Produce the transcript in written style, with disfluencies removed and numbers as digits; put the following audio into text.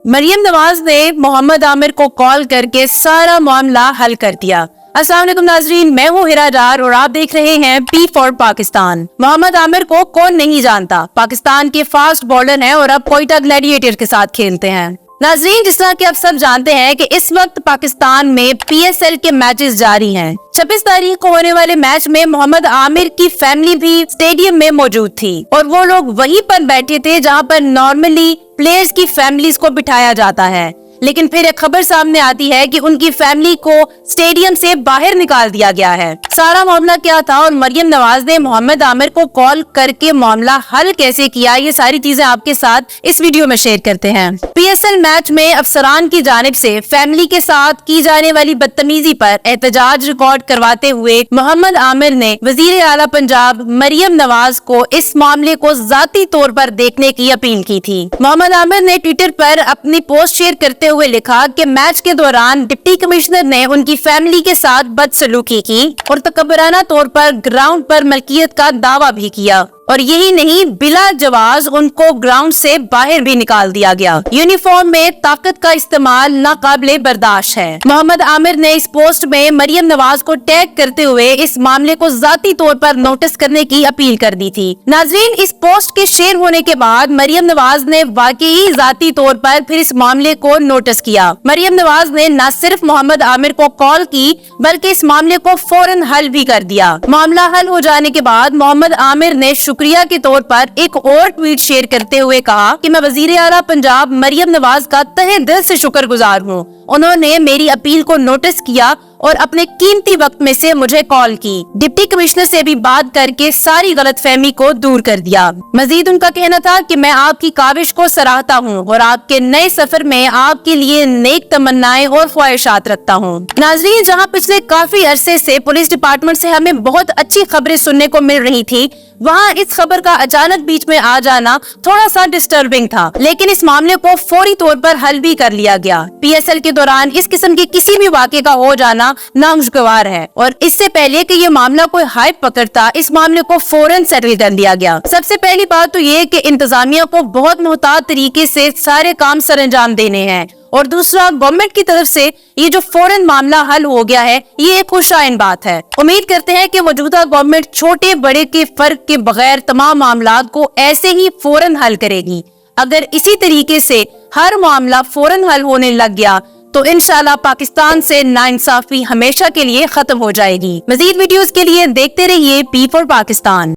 मरियम नवाज ने मोहम्मद आमिर को कॉल करके सारा मामला हल कर दिया। अस्सलाम वालेकुम नाजरीन, मैं हूँ हिरा डार और आप देख रहे हैं पी फॉर पाकिस्तान। मोहम्मद आमिर को कौन नहीं जानता, पाकिस्तान के फास्ट बॉलर हैं और अब कोयटा ग्लैडिएटर के साथ खेलते हैं। नाजरीन, जिस तरह कि आप सब जानते हैं कि इस वक्त पाकिस्तान में PSL के मैचेस जारी हैं। 26 तारीख को होने वाले मैच में मोहम्मद आमिर की फैमिली भी स्टेडियम में मौजूद थी और वो लोग वहीं पर बैठे थे जहां पर नॉर्मली प्लेयर्स की फैमिलीज को बिठाया जाता है। लेकिन फिर एक खबर सामने आती है कि उनकी फैमिली को स्टेडियम से बाहर निकाल दिया गया है। सारा मामला क्या था और मरियम नवाज ने मोहम्मद आमिर को कॉल करके मामला हल कैसे किया, ये सारी चीजें आपके साथ इस वीडियो में शेयर करते हैं। PSL मैच में अफसरान की जानिब से फैमिली के साथ की जाने वाली बदतमीजी पर एहतजाज रिकॉर्ड करवाते हुए मोहम्मद आमिर ने वजीर आला पंजाब मरियम नवाज को इस मामले को जाती तौर पर देखने की अपील की थी। मोहम्मद आमिर ने ट्विटर पर अपनी पोस्ट शेयर करते हुए लिखा कि मैच के दौरान डिप्टी कमिश्नर ने उनकी फैमिली के साथ बदसलूकी की और तकब्बराना तौर पर ग्राउंड पर मलकियत का दावा भी किया और यही नहीं, बिला जवाज उनको ग्राउंड से बाहर भी निकाल दिया गया। यूनिफॉर्म में ताकत का इस्तेमाल नाकाबिले बर्दाश्त है। मोहम्मद आमिर ने इस पोस्ट में मरियम नवाज को टैग करते हुए इस मामले को जाती तौर पर नोटिस करने की अपील कर दी थी। नाजरीन, इस पोस्ट के शेयर होने के बाद मरियम नवाज ने वाकई जाती तौर पर फिर इस मामले को नोटिस किया। मरियम नवाज ने न सिर्फ मोहम्मद आमिर को कॉल की बल्कि इस मामले को फौरन हल भी कर दिया। मामला हल हो जाने के बाद मोहम्मद आमिर ने शुक्रिया के तौर पर एक और ट्वीट शेयर करते हुए कहा कि मैं वजीर आला पंजाब मरियम नवाज का तहे दिल से शुक्रगुजार हूँ। उन्होंने मेरी अपील को नोटिस किया और अपने कीमती वक्त में से मुझे कॉल की। डिप्टी कमिश्नर से भी बात करके सारी गलतफहमी को दूर कर दिया। मजीद उनका कहना था कि मैं आपकी काविश को सराहता हूँ और आपके नए सफर में आपके लिए नेक तमन्नाएं और ख्वाहिशात रखता हूँ। नाजरीन, जहाँ पिछले काफी अरसे से पुलिस डिपार्टमेंट से हमें बहुत अच्छी खबरें सुनने को मिल रही थी, वहाँ इस खबर का अचानक बीच में आ जाना थोड़ा सा डिस्टर्बिंग था, लेकिन इस मामले को फौरी तौर पर हल भी कर लिया गया। PSL के दौरान इस किस्म के किसी भी वाक़े का हो जाना नामुश्किल है और इससे पहले कि ये मामला कोई हाइप पकड़ता, इस मामले को फौरन सेटल कर लिया गया। सबसे पहली बात तो ये कि इंतजामिया को बहुत मुहतात तरीके से सारे काम सरअंजाम देने हैं और दूसरा, गवर्नमेंट की तरफ से ये जो फौरन मामला हल हो गया है, ये एक खुशाइन बात है। उम्मीद करते हैं कि मौजूदा गवर्नमेंट छोटे बड़े के फर्क के बगैर तमाम मामलात को ऐसे ही फौरन हल करेगी। अगर इसी तरीके से हर मामला फौरन हल होने लग गया तो इंशाल्लाह पाकिस्तान से नाइंसाफी हमेशा के लिए खत्म हो जाएगी। मजीद वीडियोस के लिए देखते रहिए पी फॉर पाकिस्तान।